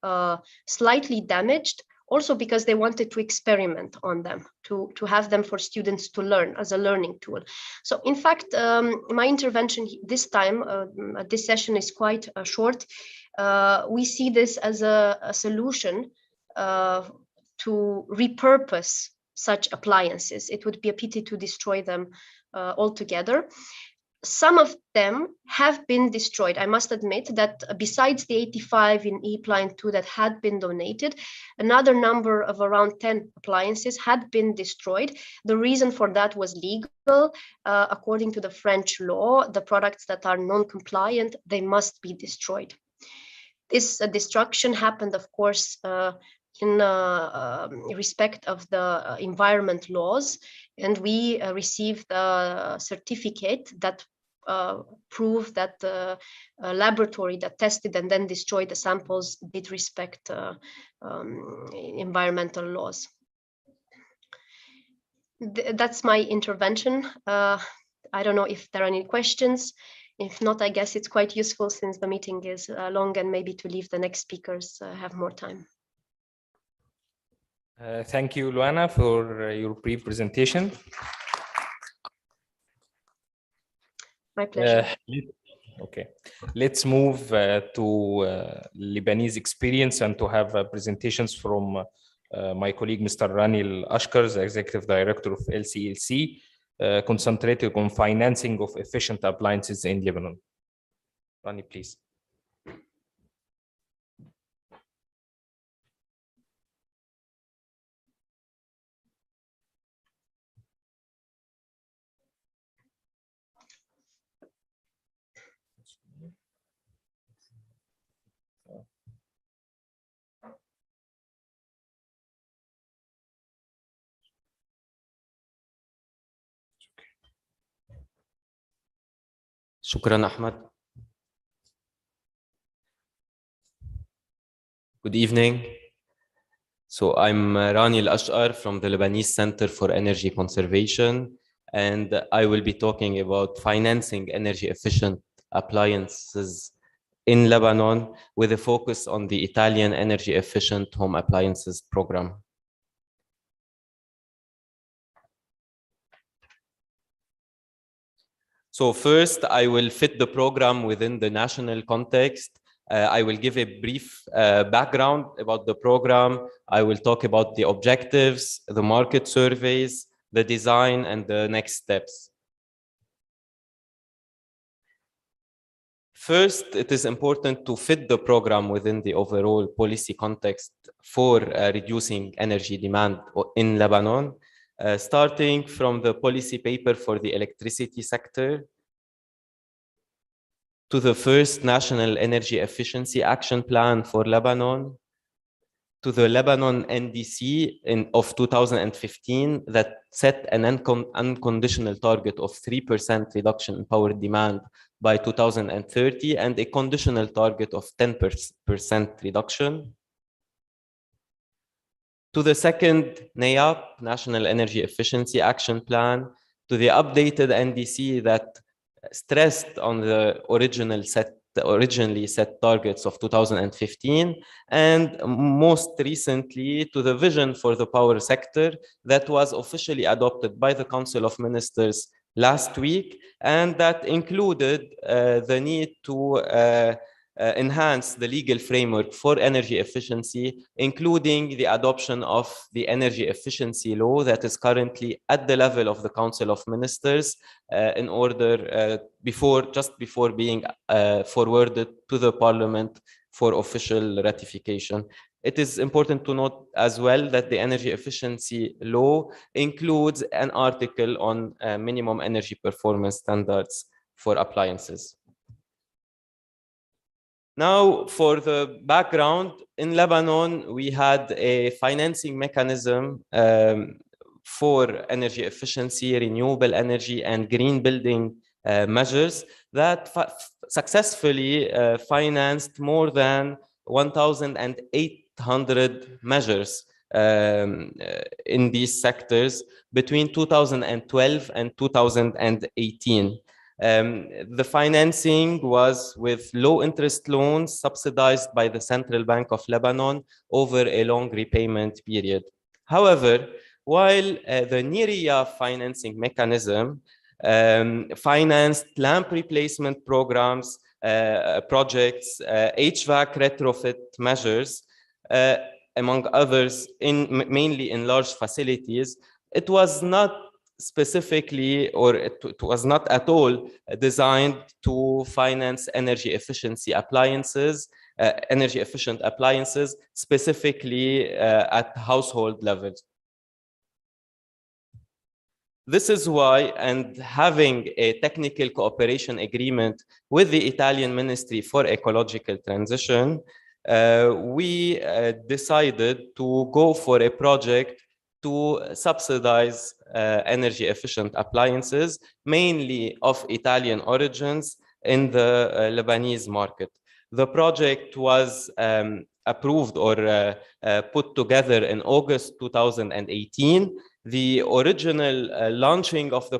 Speaker 5: slightly damaged, also because they wanted to experiment on them, to have them for students to learn as a learning tool. So in fact, my intervention this time, this session is quite short. We see this as a solution to repurpose such appliances. It would be a pity to destroy them altogether. Some of them have been destroyed. I must admit that besides the 85 in ePliant 2 that had been donated, another number of around 10 appliances had been destroyed. The reason for that was legal. According to the French law, the products that are non-compliant, they must be destroyed. This destruction happened, of course, in respect of the environment laws, and we received a certificate that proved that the laboratory that tested and then destroyed the samples did respect environmental laws. That's my intervention. I don't know if there are any questions. If not, I guess it's quite useful, since the meeting is long, and maybe to leave the next speakers have more time.
Speaker 2: Thank you, Luana, for your brief presentation.
Speaker 5: My pleasure.
Speaker 2: Okay, let's move to Lebanese experience, and to have presentations from my colleague, Mr. Rani Al-Ashkar, the Executive Director of LCLC, concentrated on financing of efficient appliances in Lebanon. Rani, please.
Speaker 6: Shukran, Ahmad. Good evening. So I'm Rani Al-Ashkar from the Lebanese Center for Energy Conservation, and I will be talking about financing energy efficient appliances in Lebanon, with a focus on the Italian energy efficient home appliances program. So first, I will fit the program within the national context. I will give a brief background about the program. I will talk about the objectives, the market surveys, the design, and the next steps. First, it is important to fit the program within the overall policy context for reducing energy demand in Lebanon, starting from the policy paper for the electricity sector, to the first National Energy Efficiency Action Plan for Lebanon, to the Lebanon NDC of 2015 that set an unconditional target of 3% reduction in power demand by 2030 and a conditional target of 10% reduction. To the second NEAP, National Energy Efficiency Action Plan, to the updated NDC that stressed on the originally set targets of 2015, and most recently to the vision for the power sector that was officially adopted by the Council of Ministers last week, and that included the need to enhance the legal framework for energy efficiency, including the adoption of the energy efficiency law that is currently at the level of the Council of Ministers in order just before being forwarded to the Parliament for official ratification. It is important to note as well that the energy efficiency law includes an article on minimum energy performance standards for appliances. Now, for the background, in Lebanon, we had a financing mechanism for energy efficiency, renewable energy, and green building measures that successfully financed more than 1,800 measures in these sectors between 2012 and 2018. The financing was with low interest loans subsidized by the Central Bank of Lebanon over a long repayment period. However, while the NIRIA financing mechanism financed lamp replacement programs, projects, HVAC retrofit measures, among others, mainly in large facilities, it was not specifically, or it was not at all designed to finance energy efficiency appliances, energy efficient appliances, specifically at household levels. This is why, and having a technical cooperation agreement with the Italian Ministry for Ecological Transition, we decided to go for a project to subsidize energy efficient appliances, mainly of Italian origins, in the Lebanese market. The project was approved or put together in August 2018. The original launching of the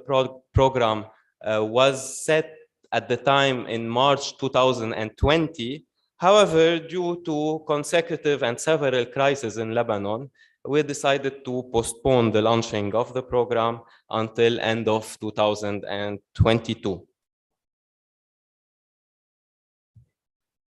Speaker 6: program was set at the time in March 2020. However, due to consecutive and several crises in Lebanon, we decided to postpone the launching of the program until end of 2022.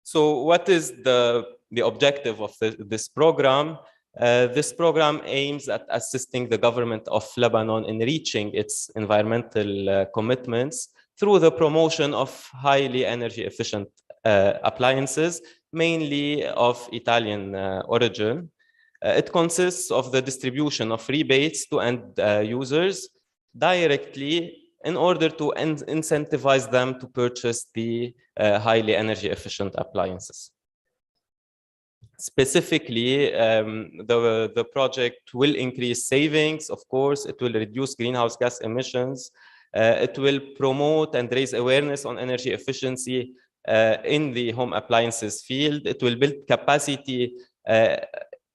Speaker 6: So what is the objective of this program? This program aims at assisting the government of Lebanon in reaching its environmental commitments through the promotion of highly energy efficient appliances, mainly of Italian origin. It consists of the distribution of rebates to end users directly in order to incentivize them to purchase the highly energy efficient appliances. Specifically, the project will increase savings, of course, it will reduce greenhouse gas emissions, it will promote and raise awareness on energy efficiency in the home appliances field, it will build capacity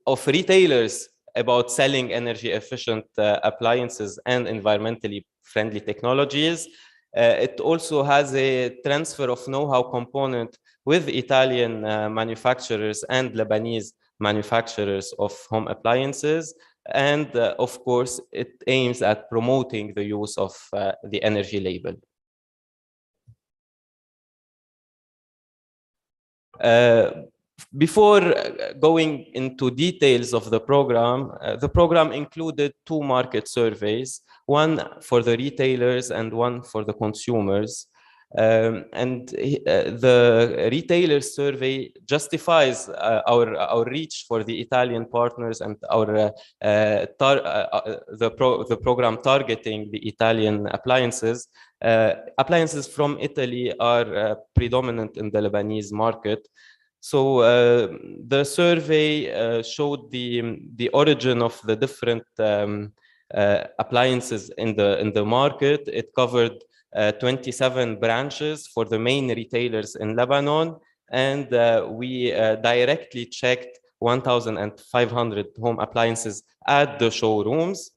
Speaker 6: of retailers about selling energy efficient appliances and environmentally friendly technologies. It also has a transfer of know-how component with Italian manufacturers and Lebanese manufacturers of home appliances. And of course, it aims at promoting the use of the energy label. Before going into details of the program included two market surveys, one for the retailers and one for the consumers. The retailer survey justifies our reach for the Italian partners and our the program targeting the Italian appliances. Appliances from Italy are predominant in the Lebanese market. So the survey showed the origin of the different appliances in the market. It covered 27 branches for the main retailers in Lebanon, and we directly checked 1,500 home appliances at the showrooms,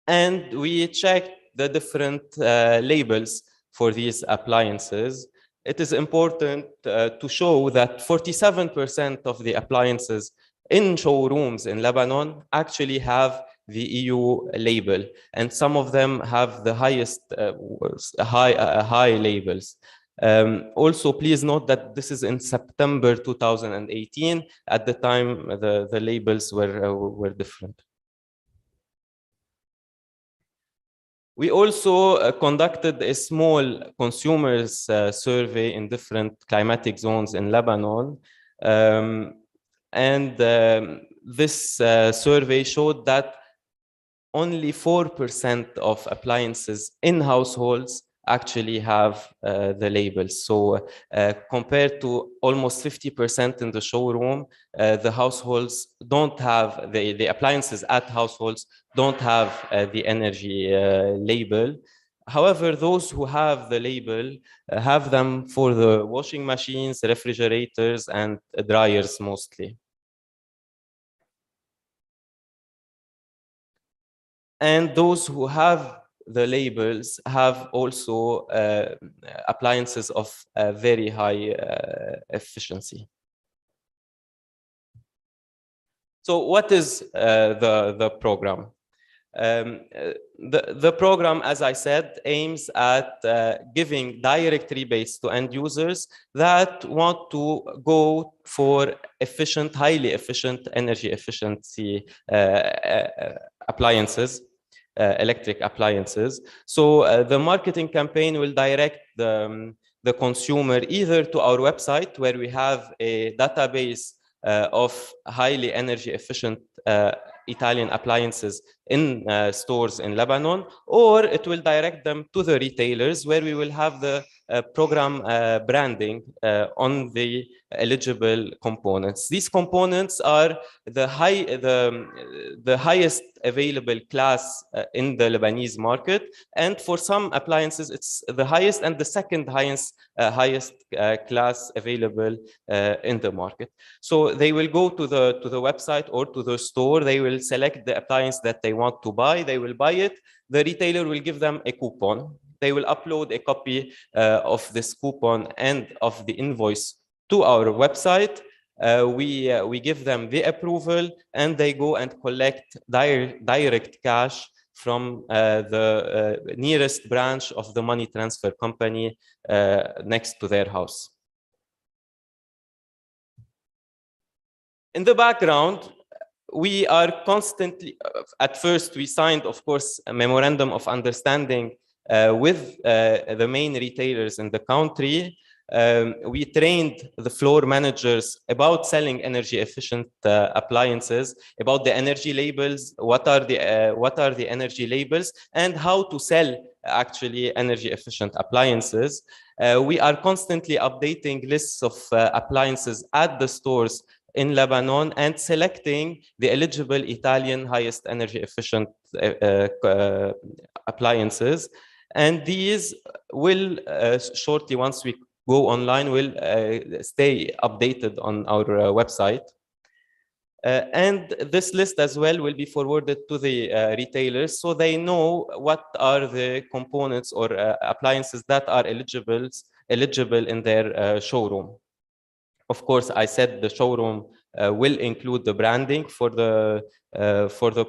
Speaker 6: and we checked the different labels for these appliances. It is important to show that 47% of the appliances in showrooms in Lebanon actually have the EU label, and some of them have the highest high labels. Also, please note that this is in September 2018. At the time, the labels were different. We also conducted a small consumers survey in different climatic zones in Lebanon. This survey showed that only 4% of appliances in households actually have the labels. So compared to almost 50% in the showroom, the households don't have, the appliances at households don't have the energy label. However, those who have the label have them for the washing machines, refrigerators, and dryers mostly. And those who have the labels have also appliances of very high efficiency. So what is the program? The program, as I said, aims at giving direct rebates to end users that want to go for efficient, highly efficient energy efficiency appliances, electric appliances. So the marketing campaign will direct the consumer either to our website, where we have a database of highly energy efficient Italian appliances in stores in Lebanon, or it will direct them to the retailers, where we will have the program branding on the eligible components. These components are the highest available class in the Lebanese market, and for some appliances it's the highest and the second highest class available in the market. So they will go to the website or to the store, they will select the appliance that they want to buy, they will buy it, the retailer will give them a coupon. They will upload a copy of this coupon and of the invoice to our website. We give them the approval, and they go and collect direct cash from the nearest branch of the money transfer company next to their house. In the background, we are constantly, at first we signed, of course, a memorandum of understanding with the main retailers in the country. We trained the floor managers about selling energy efficient appliances, about the energy labels, what are the energy labels, and how to sell actually energy efficient appliances. We are constantly updating lists of appliances at the stores in Lebanon and selecting the eligible Italian highest energy efficient appliances. And these will shortly, once we go online, will stay updated on our website. And this list as well will be forwarded to the retailers, so they know what are the components or appliances that are eligible in their showroom. Of course, I said the showroom will include the branding for the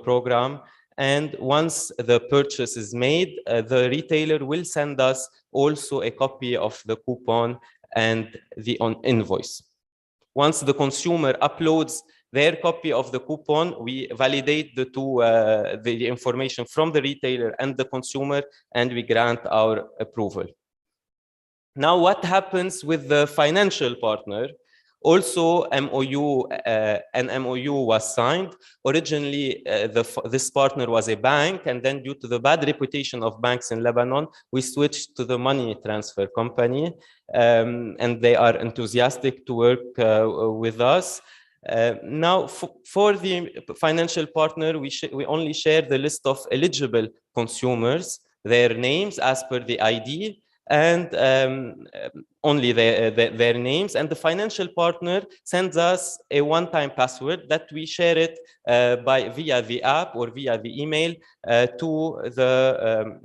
Speaker 6: program. And once the purchase is made, the retailer will send us also a copy of the coupon and the invoice. Once the consumer uploads their copy of the coupon, we validate the information from the retailer and the consumer, and we grant our approval. Now, what happens with the financial partner? Also, an MOU was signed. Originally, this partner was a bank, and then due to the bad reputation of banks in Lebanon, we switched to the money transfer company, and they are enthusiastic to work with us. Now, for the financial partner, we only share the list of eligible consumers, their names as per the ID, and only their names, and the financial partner sends us a one-time password that we share it via the app or via the email to the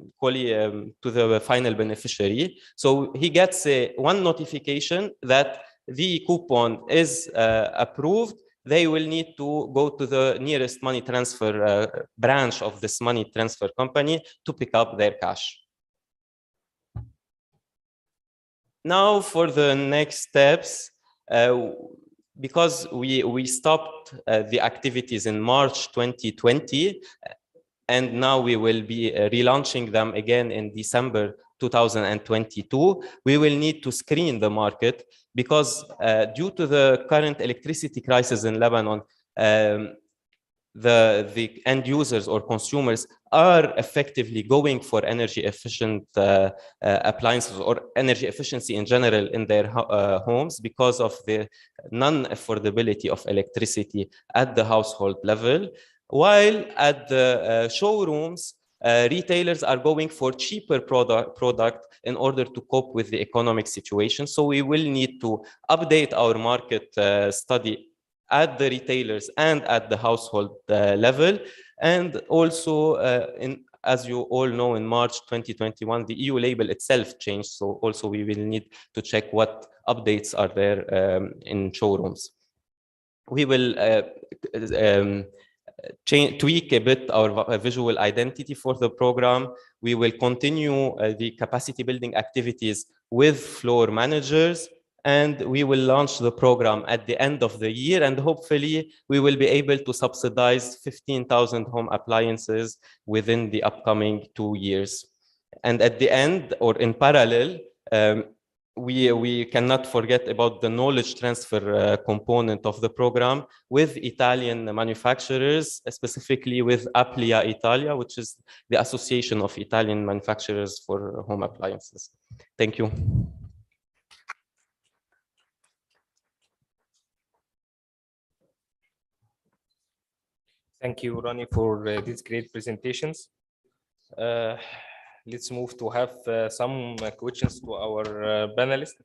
Speaker 6: final beneficiary. So he gets one notification that the coupon is approved. They will need to go to the nearest money transfer branch of this money transfer company to pick up their cash. Now for the next steps, because we stopped the activities in March 2020, and now we will be relaunching them again in December 2022. We will need to screen the market because due to the current electricity crisis in Lebanon, the end users or consumers are effectively going for energy efficient appliances or energy efficiency in general in their homes because of the non-affordability of electricity at the household level, while at the showrooms, retailers are going for cheaper product in order to cope with the economic situation. So we will need to update our market study at the retailers and at the household level. And also, as you all know, in March 2021, the EU label itself changed. So also we will need to check what updates are there in showrooms. We will tweak a bit our visual identity for the program. We will continue the capacity building activities with floor managers, and we will launch the program at the end of the year, and hopefully we will be able to subsidize 15,000 home appliances within the upcoming 2 years. And at the end, or in parallel, we cannot forget about the knowledge transfer component of the program with Italian manufacturers, specifically with Aplia Italia, which is the Association of Italian Manufacturers for Home Appliances. Thank you.
Speaker 2: Thank you, Ronnie, for these great presentations. Let's move to have some questions to our panelists.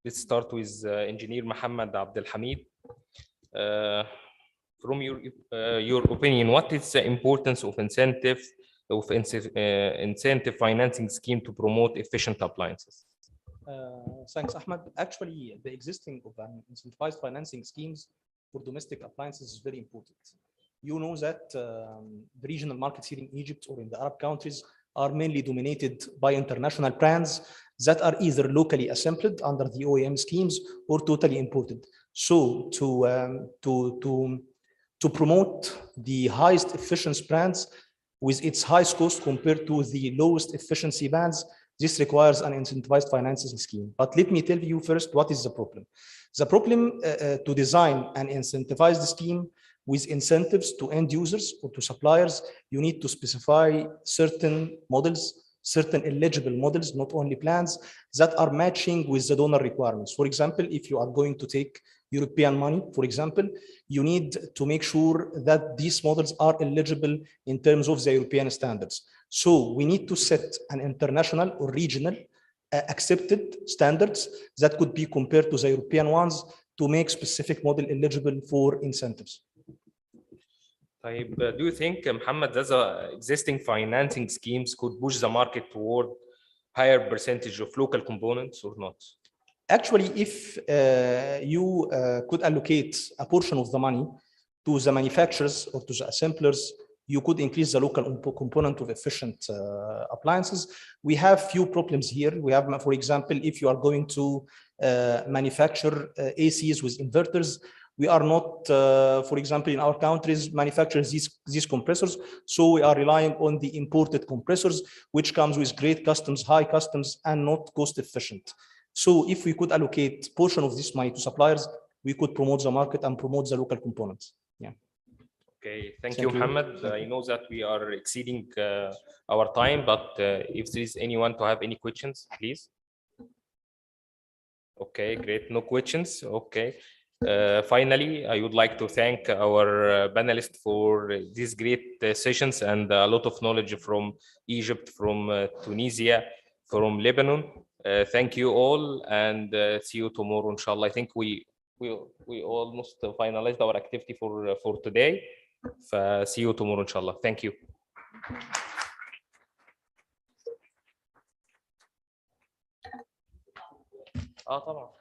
Speaker 2: Let's start with Engineer Mohammed Abdel Hamid. From your opinion, what is the importance of incentive financing scheme to promote efficient appliances?
Speaker 7: Thanks, Ahmed. Actually, the existing of incentivized financing schemes for domestic appliances is very important. You know that the regional markets here in Egypt or in the Arab countries are mainly dominated by international brands that are either locally assembled under the OEM schemes or totally imported. So to promote the highest efficiency brands with its highest cost compared to the lowest efficiency brands, this requires an incentivized financing scheme. But let me tell you first, what is the problem? The problem to design an incentivized scheme with incentives to end users or to suppliers, you need to specify certain models, certain eligible models, not only plans, that are matching with the donor requirements. For example, if you are going to take European money, for example, you need to make sure that these models are eligible in terms of the European standards. So we need to set an international or regional accepted standards that could be compared to the European ones to make specific model eligible for incentives.
Speaker 2: Do you think, Mohammed, that existing financing schemes could push the market toward higher percentage of local components or not?
Speaker 7: Actually, if you could allocate a portion of the money to the manufacturers or to the assemblers, you could increase the local component of efficient appliances. We have few problems here. We have, for example, if you are going to manufacture ACs with inverters, we are not, for example, in our countries, manufactures these compressors. So we are relying on the imported compressors, which comes with great customs, high customs, and not cost efficient. So if we could allocate portion of this money to suppliers, we could promote the market and promote the local components. Yeah.
Speaker 2: Okay, thank you, Mohammed. I know that we are exceeding our time, but if there is anyone to have any questions, please. Okay, great. No questions. Okay. Finally, I would like to thank our panelists for these great sessions and a lot of knowledge from Egypt, from Tunisia, from Lebanon. Thank you all, and see you tomorrow, inshallah. I think we almost finalized our activity for today. See you tomorrow, inshallah. Thank you. طبعا